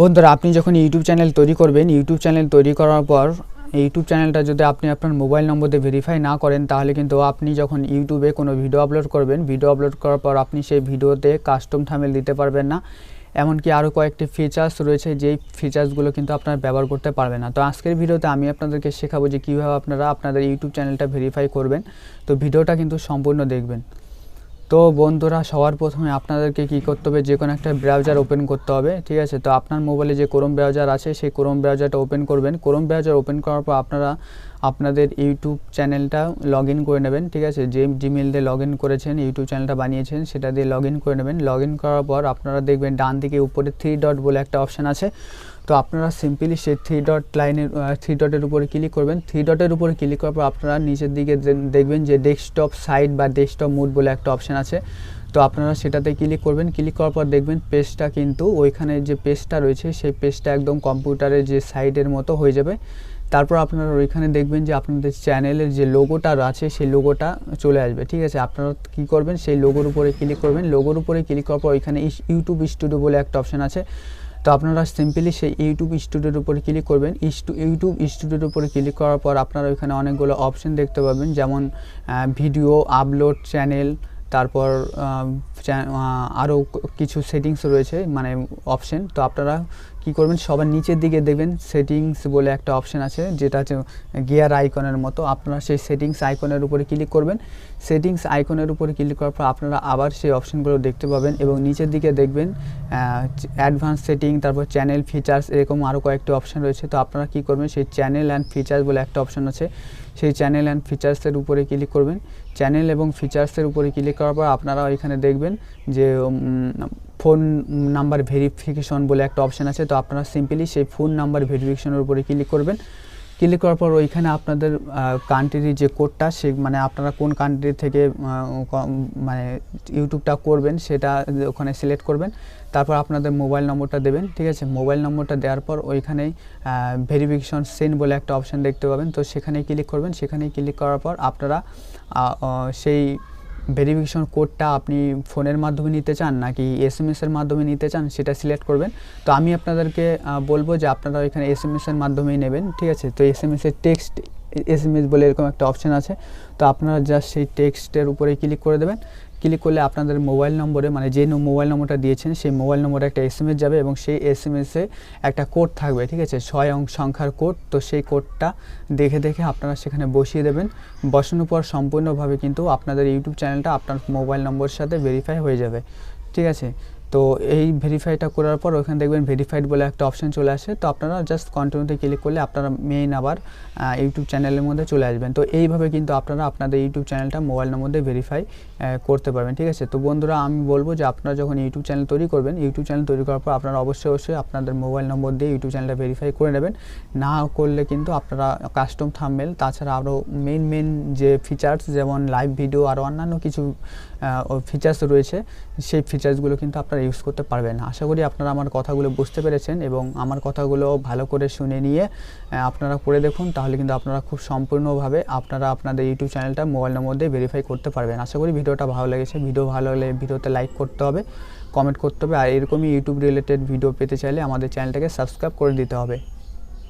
বন্ধুরা আপনি যখন ইউটিউব চ্যানেল তৈরি করবেন, ইউটিউব চ্যানেল তৈরি করার পর ইউটিউব চ্যানেলটা যদি আপনি আপনার মোবাইল নম্বর দিয়ে ভেরিফাই না করেন, তাহলে কিন্তু আপনি যখন ইউটিউবে কোনো ভিডিও আপলোড করবেন, ভিডিও আপলোড করার পর আপনি সেই ভিডিওতে কাস্টম থাম্বনেল দিতে পারবেন না। এমনকি আরও কয়েকটি ফিচার্স রয়েছে, যেই ফিচার্সগুলো কিন্তু আপনারা ব্যবহার করতে পারবেন না। তো আজকের ভিডিওতে আমি আপনাদেরকে শেখাবো যে কীভাবে আপনারা আপনাদের ইউটিউব চ্যানেলটা ভেরিফাই করবেন। তো ভিডিওটা কিন্তু সম্পূর্ণ দেখবেন। তো বন্ধুরা সবার প্রথমে আপনাদেরকে কী করতে হবে, যে কোনো একটা ব্রাউজার ওপেন করতে হবে, ঠিক আছে। তো আপনার মোবাইলে যে ক্রোম ব্রাউজার আছে সেই ক্রোম ব্রাউজারটা ওপেন করবেন। ক্রোম ব্রাউজার ওপেন করার পর আপনারা আপনাদের ইউটিউব চ্যানেলটা লগ ইন করে নেবেন, ঠিক আছে। যে জিমেল দিয়ে লগ ইন করেছেন, ইউটিউব চ্যানেলটা বানিয়েছেন, সেটা দিয়ে লগ ইন করে নেবেন। লগ ইন করার পর আপনারা দেখবেন ডান দিকে উপরে 3 ডট বলে একটা অপশান আছে। তো আপনারা সিম্পলি সেই 3 ডটের উপরে ক্লিক করবেন। 3 ডটের উপরে ক্লিক করার পর আপনারা নিচের দিকে দেখবেন যে ডেস্কটপ সাইট বা ডেস্কটপ মোড বলে একটা অপশান আছে। তো আপনারা সেটাতে ক্লিক করবেন। ক্লিক করার পর দেখবেন পেজটা কিন্তু ওইখানে যে পেজটা রয়েছে সেই পেজটা একদম কম্পিউটারের যে সাইটের মতো হয়ে যাবে। তারপর আপনারা ওইখানে দেখবেন যে আপনাদের চ্যানেলের যে লোগোটা আছে সেই লোগোটা চলে আসবে, ঠিক আছে। আপনারা কী করবেন, সেই লোগোর উপরে ক্লিক করবেন। লোগোর উপরে ক্লিক করার পর ওইখানে ইউটিউব স্টুডিও বলে একটা অপশান আছে। তো আপনারা সিম্পলি সেই ইউটিউব স্টুডিওর উপরে ক্লিক করবেন। ইউটিউব স্টুডিওর উপরে ক্লিক করার পর আপনারা ওইখানে অনেকগুলো অপশন দেখতে পাবেন, যেমন ভিডিও আপলোড চ্যানেল, তারপর আরও কিছু সেটিংস রয়েছে, মানে অপশন। তো আপনারা কী করবেন, সবার নিচের দিকে দেখবেন সেটিংস বলে একটা অপশন আছে, যেটা হচ্ছে গিয়ার আইকনের মতো। আপনারা সেই সেটিংস আইকনের উপরে ক্লিক করবেন। সেটিংস আইকনের উপরে ক্লিক করার পর আপনারা আবার সেই অপশনগুলো দেখতে পাবেন এবং নিচের দিকে দেখবেন অ্যাডভান্স সেটিং, তারপর চ্যানেল ফিচার্স, এরকম আরও কয়েকটি অপশন রয়েছে। তো আপনারা কী করবেন, সেই চ্যানেল অ্যান্ড ফিচার্স বলে একটা অপশন আছে, সেই চ্যানেল অ্যান্ড ফিচার্সের উপরে ক্লিক করবেন। চ্যানেল এবং ফিচার্সের উপরে ক্লিক করার পর আপনারা ওইখানে দেখবেন যে ফোন নাম্বার ভেরিফিকেশন বলে একটা অপশান আছে। তো আপনারা সিম্পলি সেই ফোন নাম্বার ভেরিফিকেশনের উপরে ক্লিক করবেন। ক্লিক করার পর ওইখানে আপনাদের কান্ট্রির যে কোডটা, সে মানে আপনারা কোন কান্ট্রি থেকে মানে ইউটিউবটা করবেন সেটা ওখানে সিলেক্ট করবেন। তারপর আপনাদের মোবাইল নম্বরটা দেবেন, ঠিক আছে। মোবাইল নম্বরটা দেওয়ার পর ওইখানেই ভেরিফিকেশন সেন্ড বলে একটা অপশান দেখতে পাবেন। তো সেখানেই ক্লিক করবেন। সেখানেই ক্লিক করার পর আপনারা সেই ভেরিফিকেশন কোডটা আপনি ফোনের মাধ্যমে নিতে চান নাকি SMS-এর মাধ্যমে নিতে চান সেটা সিলেক্ট করবেন। তো আমি আপনাদেরকে বলবো যে আপনারা এখানে SMS-এর মাধ্যমেই নেবেন, ঠিক আছে। তো SMS-এর টেক্সট SMS বলে এরকম একটা অপশান আছে। তো আপনারা জাস্ট সেই টেক্সটের উপরে ক্লিক করে দেবেন। ক্লিক করলে আপনাদের মোবাইল নম্বরে, মানে যে মোবাইল নম্বরটা দিয়েছেন সেই মোবাইল নম্বরে একটা SMS যাবে এবং সেই SMS-এ একটা কোড থাকবে, ঠিক আছে, 6 সংখ্যার কোড। তো সেই কোডটা দেখে দেখে আপনারা সেখানে বসিয়ে দেবেন। বসানোর পর সম্পূর্ণভাবে কিন্তু আপনাদের ইউটিউব চ্যানেলটা আপনার মোবাইল নম্বরের সাথে ভেরিফাই হয়ে যাবে, ঠিক আছে। তো এই ভেরিফাইটা করার পর ওখানে দেখবেন ভেরিফাইড বলে একটা অপশান চলে আসে। তো আপনারা জাস্ট কন্টিনিউতে ক্লিক করলে আপনারা মেইন আবার ইউটিউব চ্যানেলের মধ্যে চলে আসবেন। তো এইভাবে কিন্তু আপনারা আপনাদের ইউটিউব চ্যানেলটা মোবাইলের মধ্যে ভেরিফাই করতে পারবেন, ঠিক আছে। তো বন্ধুরা আমি বলবো যে আপনারা যখন ইউটিউব চ্যানেল তৈরি করবেন, ইউটিউব চ্যানেল তৈরি করার পর আপনারা অবশ্যই আপনাদের মোবাইল নম্বর দিয়ে ইউটিউব চ্যানেলটা ভেরিফাই করে নেবেন। না করলে কিন্তু আপনারা কাস্টম থাম্বনেল, তাছাড়া আরও মেন যে ফিচার্স, যেমন লাইভ ভিডিও, আরও অন্যান্য কিছু ফিচার্স রয়েছে, সেই ফিচার্সগুলো কিন্তু আপনারা ইউজ করতে পারবেন না। আশা করি আপনারা আমার কথাগুলো বুঝতে পেরেছেন এবং আমার কথাগুলো ভালো করে শুনে নিয়ে আপনারা করে দেখুন, তাহলে কিন্তু আপনারা খুব সম্পূর্ণভাবে আপনারা আপনাদের ইউটিউব চ্যানেলটা মোবাইলের মধ্যে ভেরিফাই করতে পারবেন। আশা করি ভিডিওটা ভালো লেগেছে। ভিডিও ভালো হলে ভিডিওতে লাইক করতে হবে, কমেন্ট করতে হবে, আর এরকমই ইউটিউব রিলেটেড ভিডিও পেতে চাইলে আমাদের চ্যানেলটাকে সাবস্ক্রাইব করে দিতে হবে।